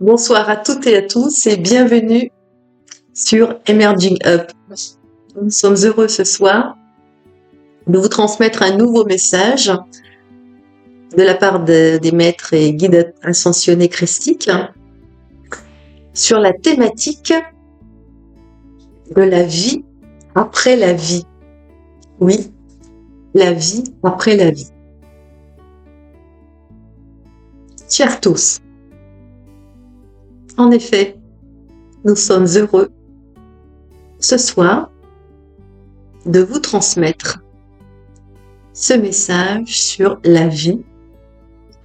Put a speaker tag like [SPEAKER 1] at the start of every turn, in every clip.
[SPEAKER 1] Bonsoir à toutes et à tous et bienvenue sur Emerging Up. Nous sommes heureux ce soir de vous transmettre un nouveau message de la part des maîtres et guides ascensionnés christiques sur la thématique de la vie après la vie. Oui, la vie après la vie. Chers tous, en effet, nous sommes heureux ce soir de vous transmettre ce message sur la vie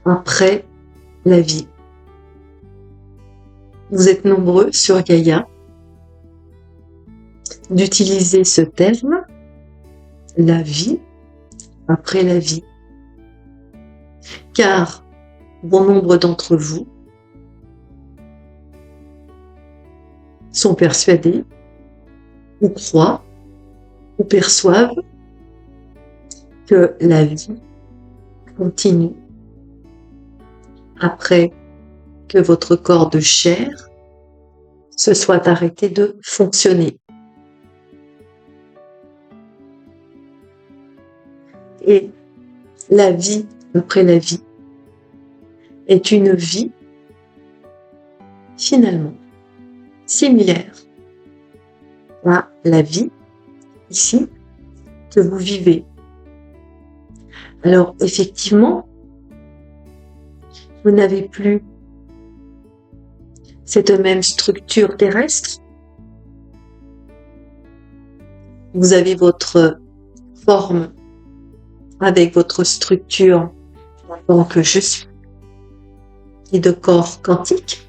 [SPEAKER 1] après la vie. Vous êtes nombreux sur Gaïa d'utiliser ce terme, la vie après la vie, car bon nombre d'entre vous sont persuadés ou croient ou perçoivent que la vie continue après que votre corps de chair se soit arrêté de fonctionner. Et la vie après la vie est une vie finalement similaire à la vie ici que vous vivez. Alors effectivement, vous n'avez plus cette même structure terrestre. Vous avez votre forme avec votre structure en tant que je suis et de corps quantique.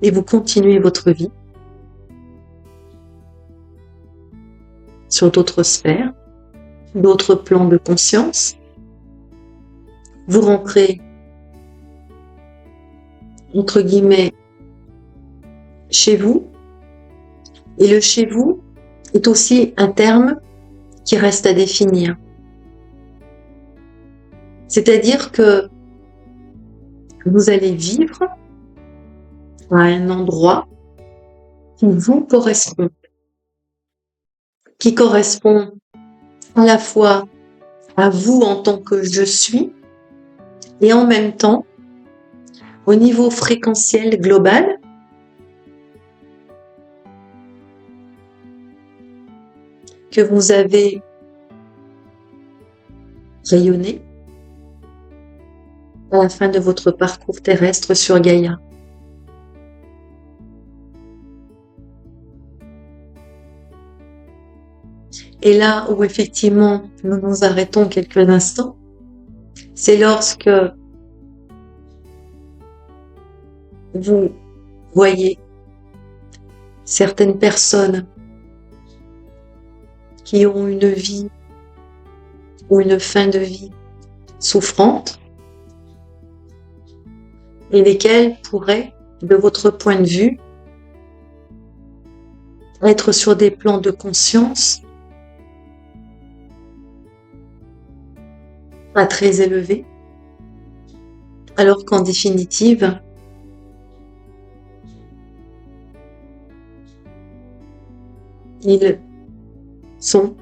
[SPEAKER 1] Et vous continuez votre vie sur d'autres sphères, d'autres plans de conscience. Vous rentrez, entre guillemets, chez vous. Et le chez vous est aussi un terme qui reste à définir. C'est-à-dire que vous allez vivre à un endroit qui vous correspond, qui correspond à la fois à vous en tant que je suis et en même temps au niveau fréquentiel global que vous avez rayonné à la fin de votre parcours terrestre sur Gaïa. Et là où effectivement nous nous arrêtons quelques instants, c'est lorsque vous voyez certaines personnes qui ont une vie ou une fin de vie souffrante et lesquelles pourraient, de votre point de vue, être sur des plans de conscience pas très élevés, alors qu'en définitive, ils sont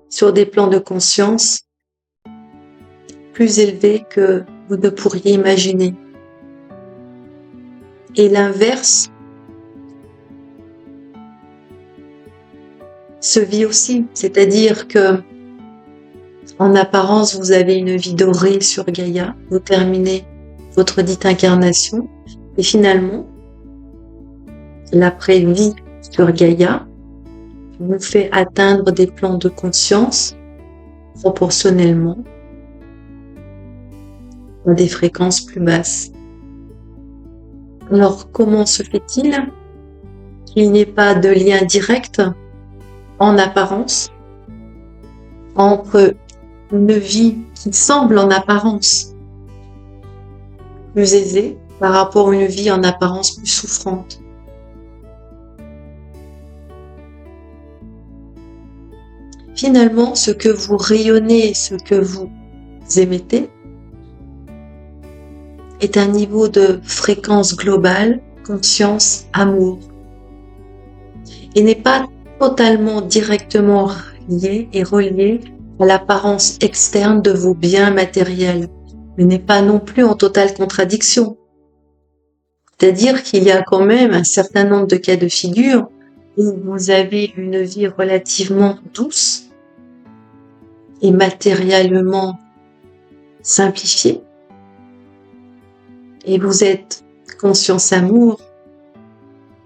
[SPEAKER 1] sur des plans de conscience plus élevés que vous ne pourriez imaginer. Et l'inverse se vit aussi, c'est-à-dire que En apparence, vous avez une vie dorée sur Gaïa, vous terminez votre dite incarnation, et finalement, l'après-vie sur Gaïa vous fait atteindre des plans de conscience proportionnellement à des fréquences plus basses. Alors, comment se fait-il qu'il n'y ait pas de lien direct en apparence entre une vie qui semble en apparence plus aisée par rapport à une vie en apparence plus souffrante? Finalement, ce que vous rayonnez, ce que vous émettez, est un niveau de fréquence globale, conscience, amour, et n'est pas totalement directement lié et relié à l'apparence externe de vos biens matériels, mais n'est pas non plus en totale contradiction. C'est-à-dire qu'il y a quand même un certain nombre de cas de figure où vous avez une vie relativement douce et matériellement simplifiée, et vous êtes conscience amour,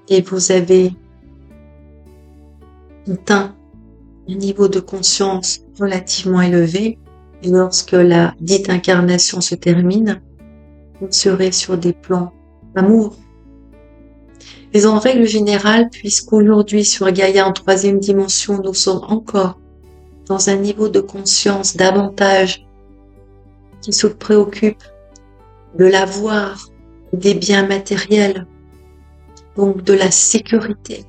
[SPEAKER 1] et vous avez atteint un niveau de conscience relativement élevé, et lorsque la dite incarnation se termine, vous serez sur des plans d'amour. Mais en règle générale, puisqu'aujourd'hui sur Gaïa en 3e dimension, nous sommes encore dans un niveau de conscience davantage qui se préoccupe de l'avoir, des biens matériels, donc de la sécurité,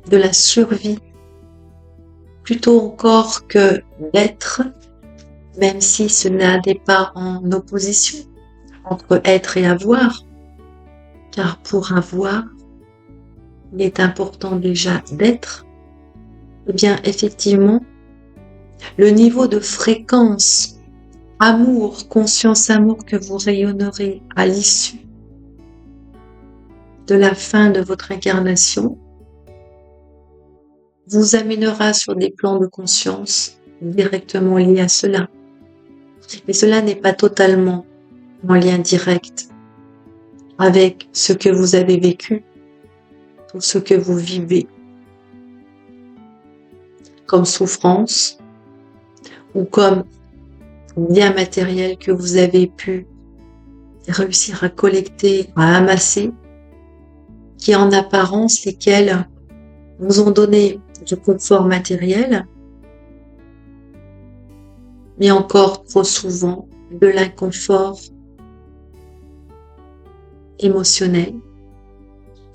[SPEAKER 1] de la survie, plutôt encore que d'être, même si ce n'est pas en opposition entre être et avoir, car pour avoir, il est important déjà d'être. Eh bien, effectivement, le niveau de fréquence, amour, conscience amour que vous rayonnerez à l'issue de la fin de votre incarnation vous amènera sur des plans de conscience directement liés à cela. Mais cela n'est pas totalement en lien direct avec ce que vous avez vécu ou ce que vous vivez comme souffrance ou comme bien matériel que vous avez pu réussir à collecter, à amasser, qui en apparence, lesquels vous ont donné du confort matériel, mais encore trop souvent de l'inconfort émotionnel.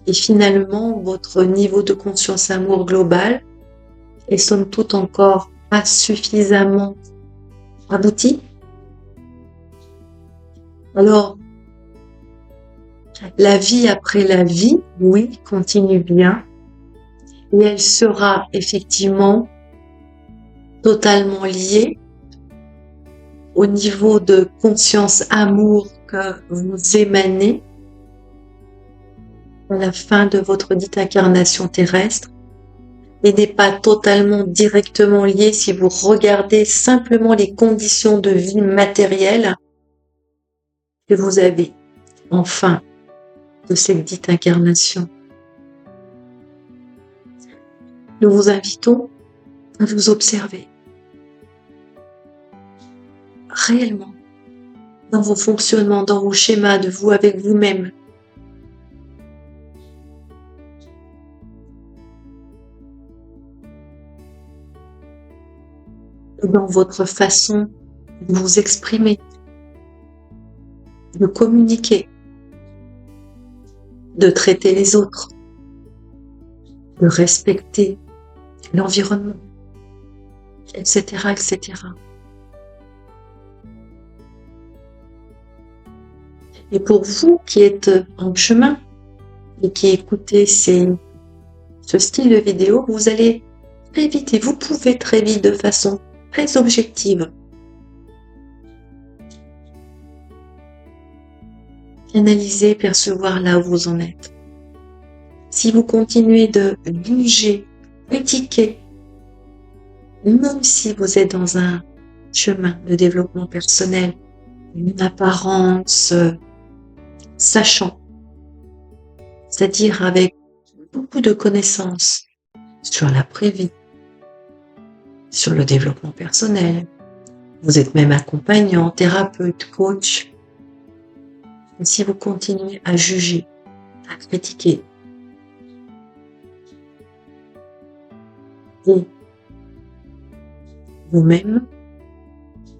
[SPEAKER 1] Et finalement, votre niveau de conscience amour global est somme toute encore pas suffisamment abouti. Alors, la vie après la vie, oui, continue bien, et elle sera effectivement totalement liée au niveau de conscience amour que vous émanez à la fin de votre dite incarnation terrestre, et n'est pas totalement directement lié si vous regardez simplement les conditions de vie matérielles que vous avez en fin de cette dite incarnation. Nous vous invitons à vous observer réellement dans vos fonctionnements, dans vos schémas de vous avec vous-même. Dans votre façon de vous exprimer, de communiquer, de traiter les autres, de respecter l'environnement, etc., etc. Et pour vous qui êtes en chemin et qui écoutez ce style de vidéo, vous allez très vite, et vous pouvez très vite de façon très objective analyser, percevoir là où vous en êtes. Si vous continuez de juger, critiquer, même si vous êtes dans un chemin de développement personnel, une apparence sachant, c'est-à-dire avec beaucoup de connaissances sur l'après-vie, sur le développement personnel. Vous êtes même accompagnant, thérapeute, coach. Et si vous continuez à juger, à critiquer, et vous-même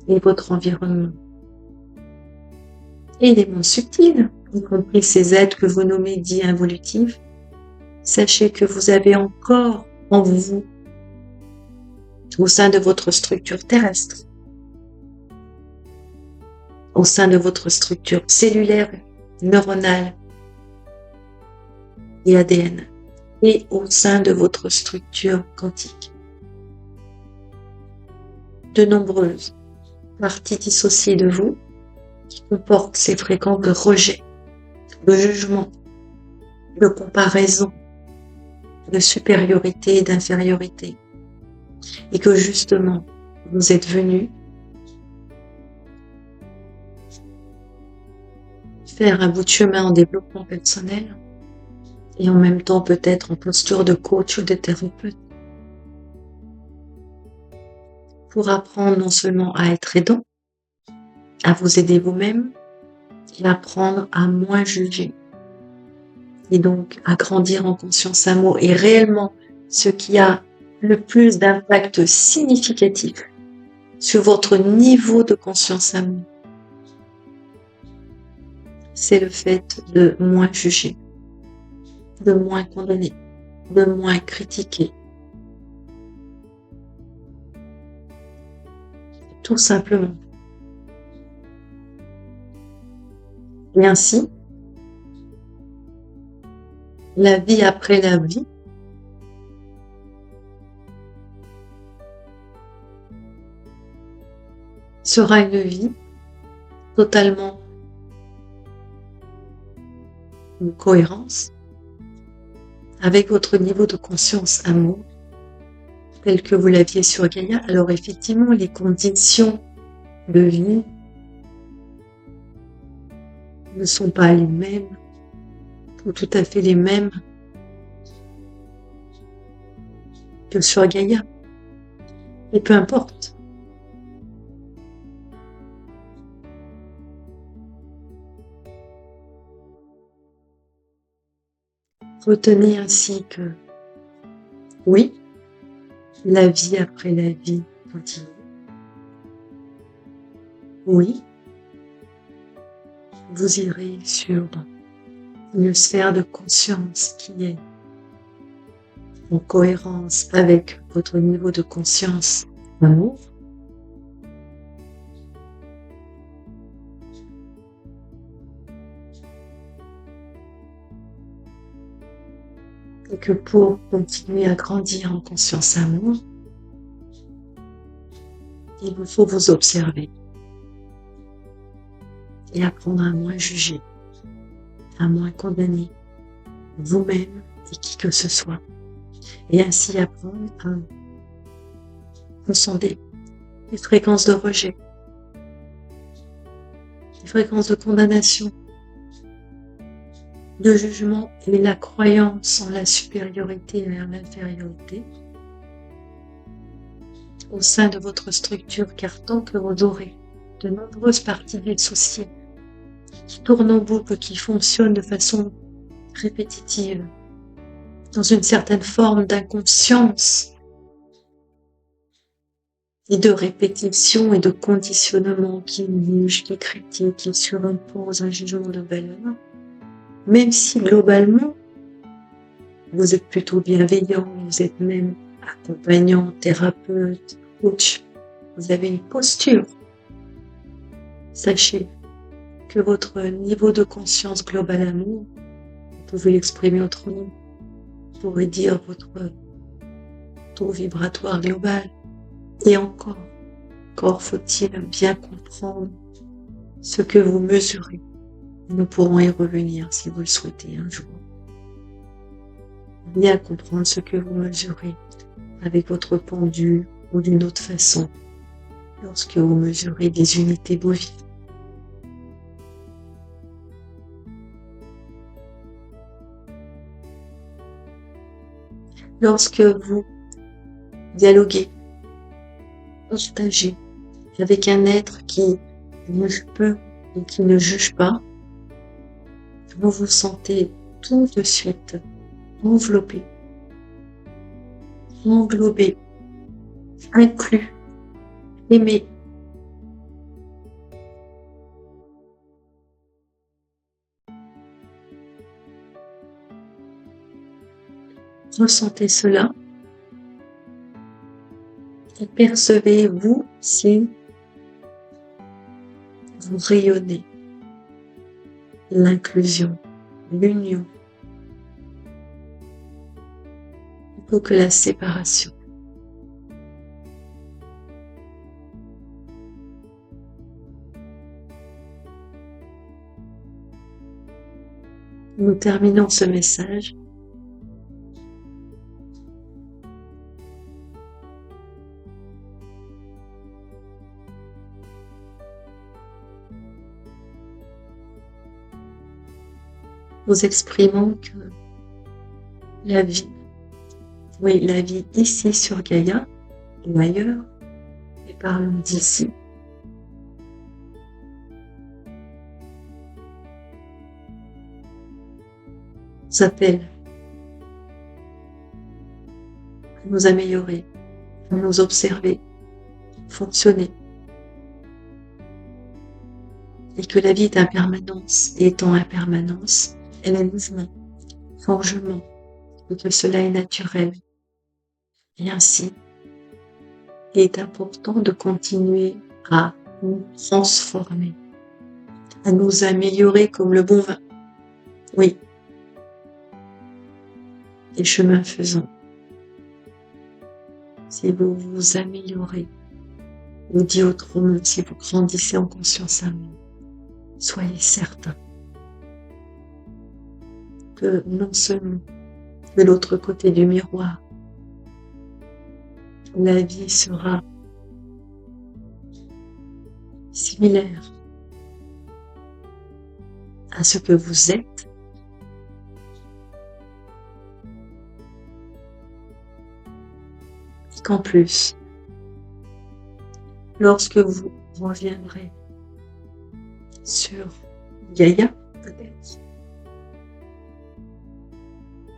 [SPEAKER 1] et votre environnement, et les mondes subtils, y compris ces êtres que vous nommez dits involutifs, sachez que vous avez encore en vous, au sein de votre structure terrestre, au sein de votre structure cellulaire, neuronale et ADN, et au sein de votre structure quantique, de nombreuses parties dissociées de vous qui comportent ces fréquences de rejet, de jugement, de comparaison, de supériorité et d'infériorité, et que justement, vous êtes venu faire un bout de chemin en développement personnel et en même temps peut-être en posture de coach ou de thérapeute pour apprendre non seulement à être aidant, à vous aider vous-même et apprendre à moins juger et donc à grandir en conscience amour et réellement ce qui a le plus d'impact significatif sur votre niveau de conscience amour, c'est le fait de moins juger, de moins condamner, de moins critiquer. Tout simplement. Et ainsi, la vie après la vie sera une vie totalement en cohérence avec votre niveau de conscience amour tel que vous l'aviez sur Gaïa. Alors effectivement, les conditions de vie ne sont pas les mêmes, ou tout à fait les mêmes que sur Gaïa. Et peu importe. Retenez ainsi que, oui, la vie après la vie continue. Oui, vous irez sur une sphère de conscience qui est en cohérence avec votre niveau de conscience amour. Et que pour continuer à grandir en conscience amour, il vous faut vous observer et apprendre à moins juger, à moins condamner vous-même et qui que ce soit, et ainsi apprendre à ressonder les fréquences de rejet, les fréquences de condamnation, de jugement et la croyance en la supériorité vers l'infériorité au sein de votre structure, car tant que vous aurez de nombreuses parties dissociées qui tournent en boucle, qui fonctionnent de façon répétitive, dans une certaine forme d'inconscience et de répétition et de conditionnement qui juge, qui critique, qui surimpose un jugement de valeur, même si globalement, vous êtes plutôt bienveillant, vous êtes même accompagnant, thérapeute, coach, vous avez une posture. Sachez que votre niveau de conscience global amour, vous pouvez l'exprimer autrement, vous pourrez dire votre taux vibratoire global. Et encore faut-il bien comprendre ce que vous mesurez. Nous pourrons y revenir si vous le souhaitez un jour. Bien comprendre ce que vous mesurez avec votre pendule ou d'une autre façon. lorsque vous mesurez des unités bovines, lorsque vous dialoguez, partagez avec un être qui juge peu et qui ne juge pas, vous vous sentez tout de suite enveloppé, englobé, inclus, aimé. Ressentez cela et percevez-vous si vous rayonnez l'inclusion, l'union, plutôt que la séparation. Nous terminons ce message. Nous exprimons que la vie, oui, la vie ici sur Gaïa, ou ailleurs, et parlons d'ici, s'appelle à nous améliorer, à nous observer, fonctionner. Et que la vie est impermanence, et étant impermanence, elle est mouvement, changement, et que cela est naturel. Et ainsi, il est important de continuer à nous transformer, à nous améliorer comme le bon vin. Oui. Et chemin faisant, si vous vous améliorez, ou dit autrement, si vous grandissez en conscience âme, soyez certain que non seulement de l'autre côté du miroir, la vie sera similaire à ce que vous êtes, et qu'en plus, lorsque vous reviendrez sur Gaïa, peut-être,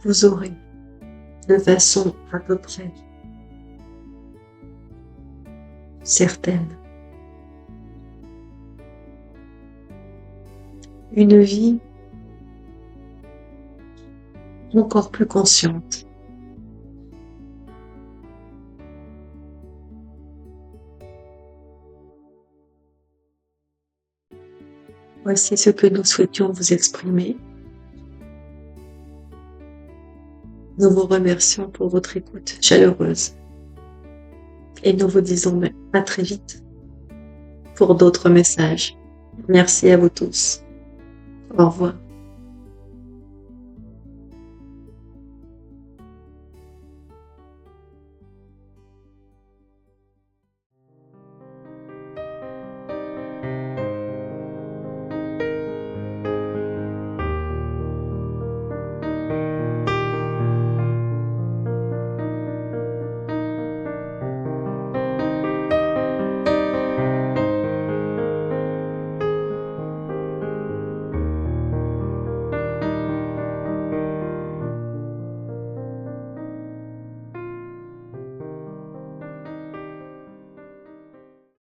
[SPEAKER 1] vous aurez de façon à peu près certaine une vie encore plus consciente. Voici ce que nous souhaitions vous exprimer. Nous vous remercions pour votre écoute chaleureuse. Et nous vous disons à très vite pour d'autres messages. Merci à vous tous. Au revoir.